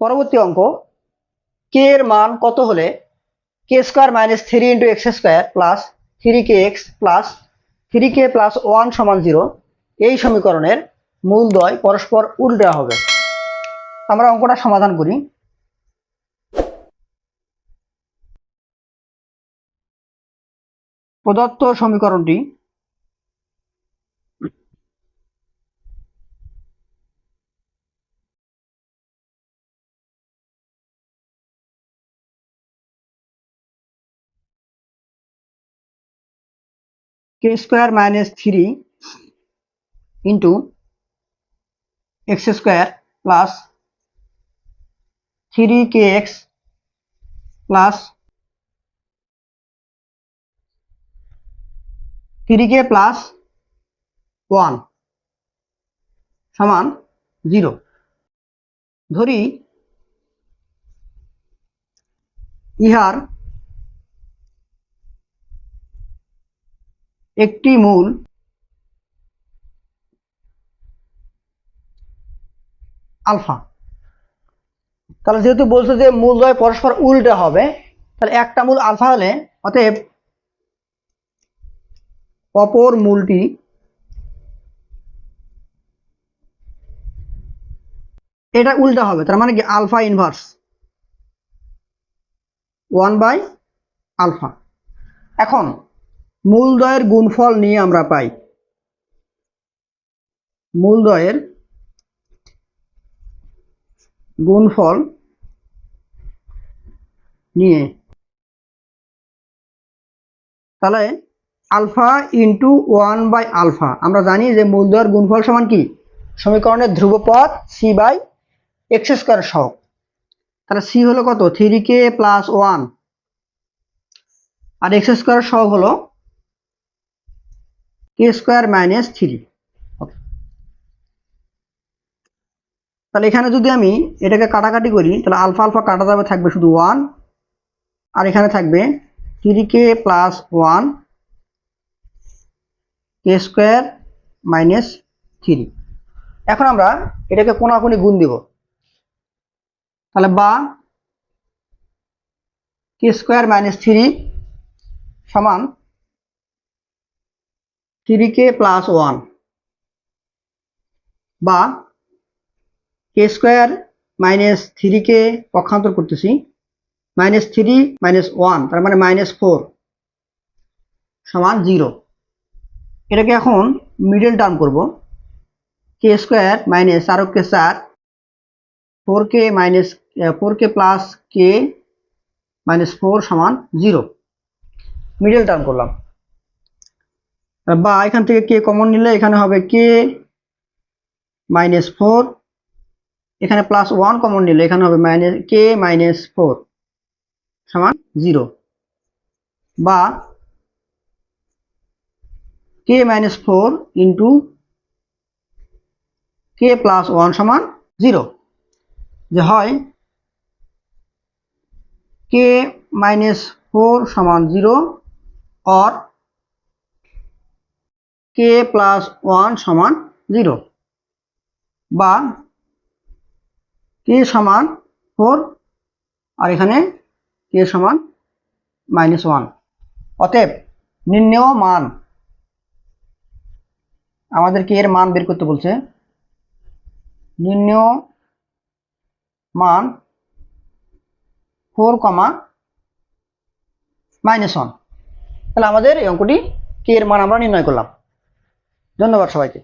পরবর্তী অঙ্ক, কে এর মান কত হলে k square minus 3 into x square plus 3kx plus 3k plus 1 সমান 0 এই সমীকরণের মূলদ্বয় পরস্পর উল্টা হবে। আমরা অঙ্কটা সমাধান করি। প্রদত্ত সমীকরণটি k square minus 3 into x square plus 3kx plus 3k plus 1 সমান 0। ধরি ইহার একটি মূল আলফা। তাহলে যেহেতু বলছে যে মূলদ্বয় পরস্পর উল্টা হবে, তাহলে একটা মূল আলফা হলে অতএব অপর মূলটি এটা উল্টা হবে। তার মানে কি আলফা ইনভার্স 1/α। এখন মূলদ্বয়ের গুণফল নিয়ে আমরা পাই মূলদ্বয়ের গুণফল নিয়ে, তাহলে আলফা ইন্টু 1/α। আমরা জানি যে মূলদ্বয়ের গুণফল সমান কি সমীকরণের ধ্রুবপদ c/x স্কয়ার সহগ। তাহলে c হলো কত 3k প্লাস 1 আর x স্কয়ার সহগ হলো k স্কয়ার মাইনাস 3। তাহলে এখানে যদি আমি এটাকে কাটাকাটি করি তাহলে আলফা আলফা কাটা যাবে, থাকবে শুধু 1 আর এখানে থাকবে 3k plus 1 k square minus 3। এখন আমরা এটাকে কোণাকুণি গুণ দিব। তাহলে বা k স্কয়ার মাইনাস 3 সমান 3k প্লাস 1 বা k স্কয়ার মাইনাস 3k পক্ষান্তর করতেছি মাইনাস 3 মাইনাস 1 তার মানে মাইনাস 4 সমান 0। এটাকে এখন মিডল টার্ম করব। k square minus 4k 4 4k minus 4k plus k minus 4 সমান 0। মিডল টার্ম করলাম। বা এখান থেকে k কমন নিলে এখানে হবে k মাইনাস 4, এখানে প্লাস 1 কমন নিলে এখানে হবে মাইনাস k মাইনাস 4 সমান 0। বা k minus 4 into k plus 1 সমান 0, যে হয় k মাইনাস 4 সমান 0 और k প্লাস 1 সমান 0 বা k সমান 4 আর এখানে k সমান -1। অতএব নির্ণেয় মান, আমাদের k এর মান বের করতে বলছে, নির্ণেয় মান 4, -1। তাহলে আমাদের এই অঙ্কটি k এর মান আমরা নির্ণয় করলাম। ধন্যবাদ সবাইকে।